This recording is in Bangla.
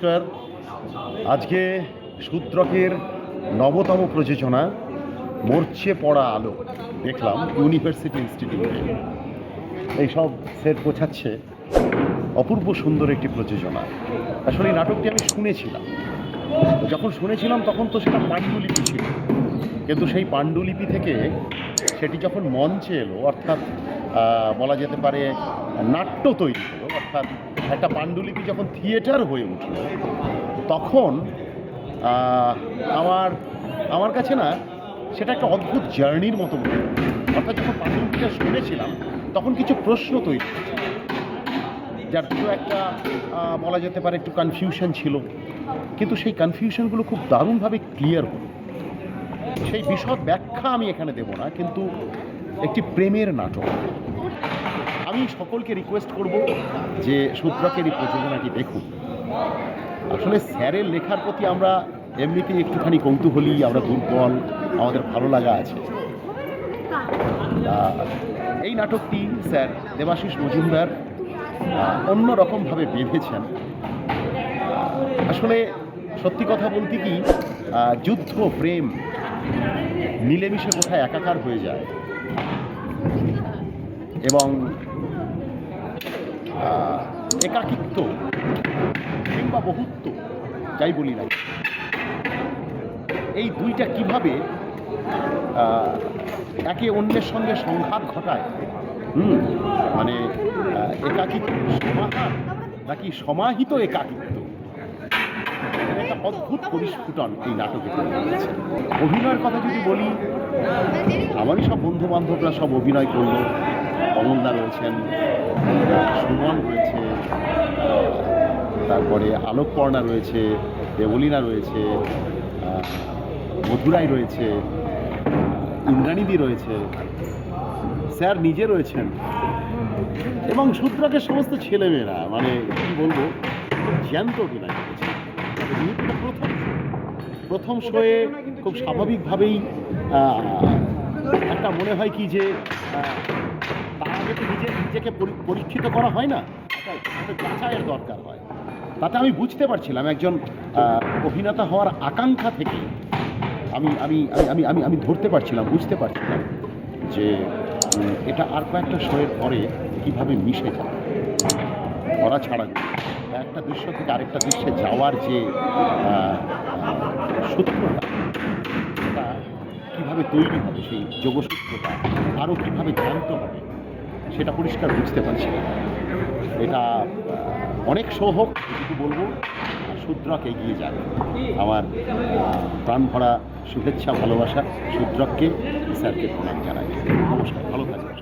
নমস্কার। আজকে শূদ্রকের নবতম প্রযোজনা মরচে পড়া আলো দেখলাম ইউনিভার্সিটি ইনস্টিটিউটে। এইসব সেট গোছাচ্ছে, অপূর্ব সুন্দর একটি প্রযোজনা। আসলে এই নাটকটি আমি শুনেছিলাম, যখন শুনেছিলাম তখন তো সেটা পাণ্ডুলিপি ছিল, কিন্তু সেই পাণ্ডুলিপি থেকে সেটি যখন মঞ্চে এলো, অর্থাৎ বলা যেতে পারে নাট্য তৈরি হলো, অর্থাৎ একটা পাণ্ডুলিপি যখন থিয়েটার হয়ে উঠল, তখন আমার আমার কাছে না সেটা একটা অদ্ভুত জার্নির মতো মনে হলো। অর্থাৎ যখন পাণ্ডুলিপিটা শুনেছিলাম তখন কিছু প্রশ্ন তৈরি হয়েছে, যার দুটো একটা বলা যেতে পারে একটু কনফিউশন ছিল, কিন্তু সেই কনফিউশনগুলো খুব দারুণভাবে ক্লিয়ার হলো। সেই বিশদ ব্যাখ্যা আমি এখানে দেব না, কিন্তু একটি প্রেমের নাটক। আমি সকলকে রিকোয়েস্ট করব যে শূদ্রকের এই প্রযোজনাটি দেখুন। আসলে স্যারের লেখার প্রতি আমরা এমনিতেই একটুখানি কৌতূহলী, আমরা দুর্বল, আমাদের ভালো লাগা আছে। এই নাটকটি স্যার দেবাশিস মজুমদার অন্যরকমভাবে বেঁধেছেন। আসলে সত্যি কথা বলতে কি, যুদ্ধ প্রেম মিলেমিশে কোথায় একাকার হয়ে যায়, এবং একাকিত্ব কিংবা বহুত্ব যাই বলি না, এই দুইটা কিভাবে একে অন্যের সঙ্গে সংঘাত ঘটায়, মানে একাকিত্ব সমাহার নাকি সমাহিত একাকিত্ব, একটা অদ্ভুত পরিস্ফুটন এই নাটকে তৈরি হয়েছে। অভিনয়ের কথা যদি বলি, আমারই সব বন্ধু বান্ধবরা সব অভিনয় করলো। কমলদা রয়েছেন, সুমন রয়েছে, তারপরে আলোকপর্ণা রয়েছে, দেবলীনা রয়েছে, মধুরাই রয়েছে, ইন্দ্রাণীদি রয়েছে, স্যার নিজে রয়েছেন, এবং শূদ্রকের সমস্ত ছেলেমেয়েরা, মানে কি বলবো, জ্যান্ত অভিনয় করেছে। প্রথম শোয়ে খুব স্বাভাবিকভাবেই একটা মনে হয় কি যে তার আগে তো নিজেকে পরীক্ষিত করা হয় না, একটা যাচাইয়ের দরকার হয়। তাতে আমি বুঝতে পারছিলাম একজন অভিনেতা হওয়ার আকাঙ্ক্ষা থেকে আমি আমি আমি আমি আমি ধরতে পারছিলাম, বুঝতে পারছিলাম যে এটা আর কয়েকটা শোয়ের পরে কীভাবে মিশে যাবে, ধরা ছাড়া একটা দৃশ্য থেকে আরেকটা দৃশ্যে যাওয়ার যে সূত্রটা, এটা কীভাবে তৈরি হবে, সেই যোগসূত্রটা আরও কীভাবে জানতে হবে, সেটা পরিষ্কার বুঝতে পারছি। এটা অনেক সৌভাগ্য যেটুকু বলবো, শূদ্রক এগিয়ে যাবে। আমার প্রাণ ভরা শুভেচ্ছা, ভালোবাসা শূদ্রককে, স্যারকে প্রণাম জানাই। নমস্কার, ভালো থাকবেন।